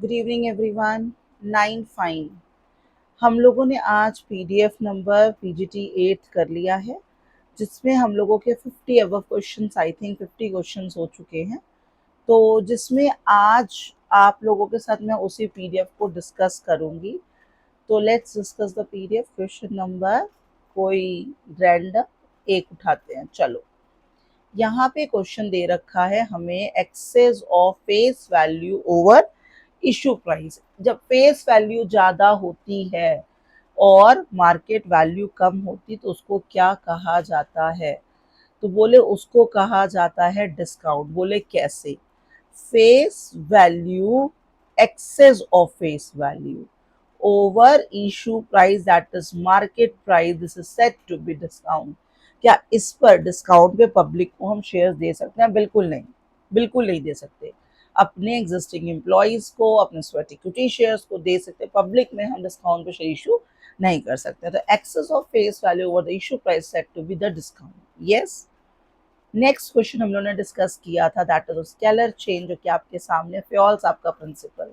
Good evening everyone. 9 fine. हम लोगों ने आज पीडीएफ नंबर पीजीटी 8 कर लिया है, जिसमें हम लोगों के 50 above questions, I think 50 questions हो चुके हैं। तो जिसमें आज आप लोगों के साथ मैं उसी पीडीएफ को डिस्कस करूंगी। तो let's discuss the PDF. Question number कोई रैंडम एक उठाते हैं। चलो, यहाँ पे क्वेश्चन दे रखा है हमें, excess of face value over issue price. जब फेस वैल्यू ज़्यादा होती है और मार्केट वैल्यू कम होती तो उसको क्या कहा जाता है? तो बोले उसको कहा जाता है डिस्काउंट। बोले कैसे? Face value, excess of face value over issue price that is market price, this is said to be discount. क्या इस पर डिस्काउंट पे पब्लिक को हम शेयर दे सकते हैं? बिल्कुल नहीं, बिल्कुल नहीं दे सकते। अपने एग्जिस्टिंग एम्प्लॉयज को, अपने स्वेट इक्विटी शेयर्स को दे सकते, पब्लिक में हम डिस्काउंट पे शेयर इशू नहीं कर सकते। तो excess of face value over the issue price set to be the discount. Yes. Next question हम लोगों ने डिस्कस किया था, दैट इज स्केलर चेन, जो कि आपके सामने फ्योल्स आपका प्रिंसिपल।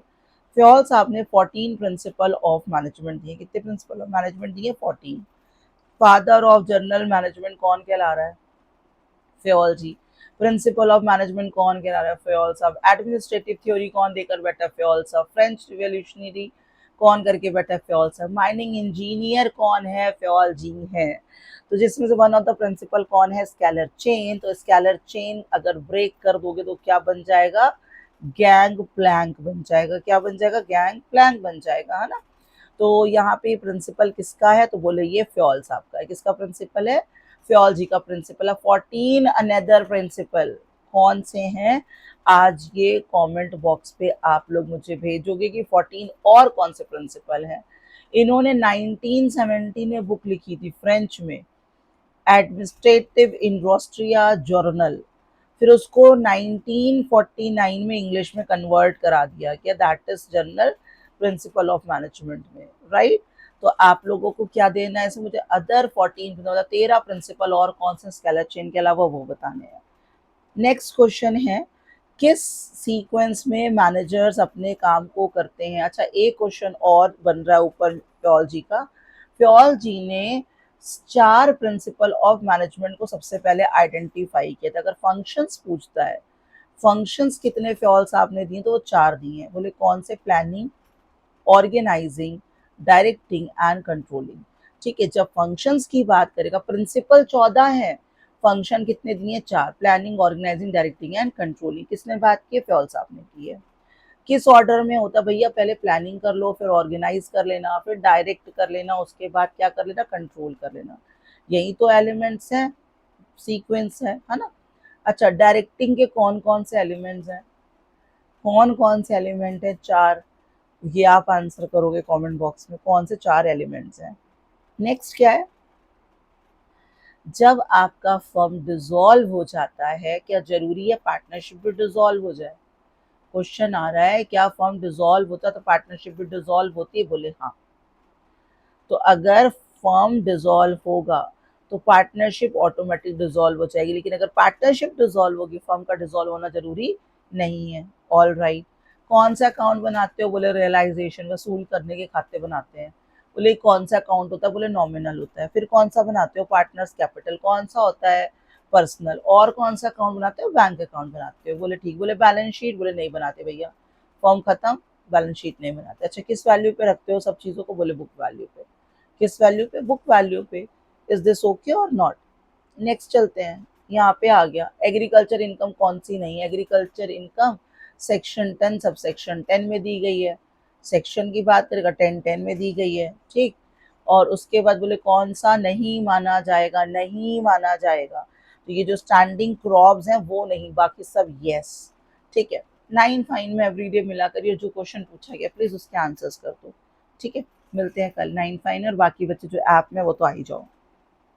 फ्योल्स आपने 14 प्रिंसिपल ऑफ मैनेजमेंट दिए। कितने प्रिंसिपल ऑफ मैनेजमेंट दिए? 14। फादर ऑफ जनरल मैनेजमेंट कौन कहला रहा है? Fayol ji. Principle of management कौन कह रहा है? फ्योल साहब। एडमिनिस्ट्रेटिव थ्योरी कौन देकर बैठा? फ्योल साहब। फ्रेंच रिवॉल्यूशनरी कौन करके बैठा? फ्योल साहब। माइनिंग इंजीनियर कौन है? फ्योल जी है। तो जिसमें से वन ऑफ द प्रिंसिपल कौन है? Scalar chain. तो स्केलर चेन अगर ब्रेक कर दोगे तो क्या बन जाएगा? गैंग प्लैंक बन जाएगा। क्या बन जाएगा? गैंग प्लैंक बन जाएगा, है ना। तो यहाँ पे प्रिंसिपल किसका है? तो बोले ये फ्योल साहब का है। किसका प्रिंसिपल है? फ्योल जी का प्रिंसिपल है। 14 अनदर प्रिंसिपल कौन से हैं? आज ये कमेंट बॉक्स पे आप लोग मुझे भेजोगे कि 14 और कौन से प्रिंसिपल हैं। इन्होंने 1970 में बुक लिखी थी फ्रेंच में, एडमिनिस्ट्रेटिव इंडस्ट्रिया जर्नल। फिर उसको 1949 में इंग्लिश में कन्वर्ट करा दिया गया, that is journal principal of management में, राइट। तो आप लोगों को क्या देना है इसमें? मुझे अदर 14 13 प्रिंसिपल और कौन से स्केलर चेन के अलावा वो बताने हैं। नेक्स्ट क्वेश्चन है, किस सीक्वेंस में मैनेजर्स अपने काम को करते हैं? अच्छा, एक क्वेश्चन और बन रहा है ऊपर फ्योल जी का। फ्योल जी ने 4 प्रिंसिपल ऑफ मैनेजमेंट को सबसे पहले आइडेंटिफाई किया था। अगर फंक्शंस पूछता है, फंक्शंस कितने फ्योल साहब ने दिए? तो वो 4 दिए हैं। बोले कौन से? Planning, organising, directing and controlling. ठीक है। जब फंक्शंस की बात करेगा, प्रिंसिपल 14 है, फंक्शन कितने दिए? 4। Planning, organising, directing and controlling किसने बात की? फ्योल साहब ने की है। किस ऑर्डर में होता भैया? पहले प्लानिंग कर लो, फिर ऑर्गेनाइज कर लेना, फिर डायरेक्ट कर लेना, उसके बाद क्या कर लेना? कंट्रोल कर लेना। यही तो एलिमेंट्स हैं, सीक्वेंस है ना। अच्छा, डायरेक्टिंग के कौन कौन से एलिमेंट्स हैं? कौन कौन से एलिमेंट है? 4। ये आप आंसर करोगे कमेंट बॉक्स में, कौन से 4 एलिमेंट्स हैं। नेक्स्ट क्या है? जब आपका फर्म डिसॉल्व हो जाता है, क्या जरूरी है पार्टनरशिप भी डिसॉल्व हो जाए? क्वेश्चन आ रहा है, क्या फर्म डिसॉल्व होता तो पार्टनरशिप भी डिसॉल्व होती है? बोले हाँ। तो अगर फर्म डिसॉल्व होगा तो पार्टनरशिप ऑटोमेटिक डिसॉल्व हो जाएगी, लेकिन अगर पार्टनरशिप डिसॉल्व होगी, फर्म का डिसॉल्व होना जरूरी नहीं है। All right. कौन सा अकाउंट बनाते हो? बोले रियलाइजेशन, वसूल करने के खाते बनाते हैं। बोले कौन सा अकाउंट होता है? बोले नॉमिनल होता है। फिर कौन सा बनाते हो? Partners capital. कौन सा होता है? पर्सनल। और कौन सा अकाउंट बनाते हो? बैंक अकाउंट बनाते हो। बोले ठीक। बोले बैलेंस शीट? बोले नहीं बनाते भैया, फॉर्म खत्म, बैलेंस शीट नहीं बनाते। अच्छा, किस वैल्यू पे रखते हो सब चीज़ों को? बोले बुक वैल्यू पे। किस वैल्यू पे? बुक वैल्यू पे। इज दिस ओके और नॉट? नेक्स्ट चलते हैं। यहाँ पे आ गया एग्रीकल्चर इनकम कौन सी नहीं है? Agriculture income section 10 sub section 10 में दी गई है। सेक्शन की बात करेगा 10 में दी गई है, ठीक। और उसके बाद बोले कौन सा नहीं माना जाएगा? नहीं माना जाएगा। तो ये जो स्टैंडिंग क्रॉप्स हैं वो नहीं, बाकी सब यस, ठीक है। 9 फाइन में एवरीडे मिलाकर ये जो क्वेश्चन पूछा गया प्लीज उसके आंसर्स कर दो, ठीक है। मिलते हैं कल 9 फाइन, और बाकी बच्चे जो ऐप में वो तो आ ही जाओ।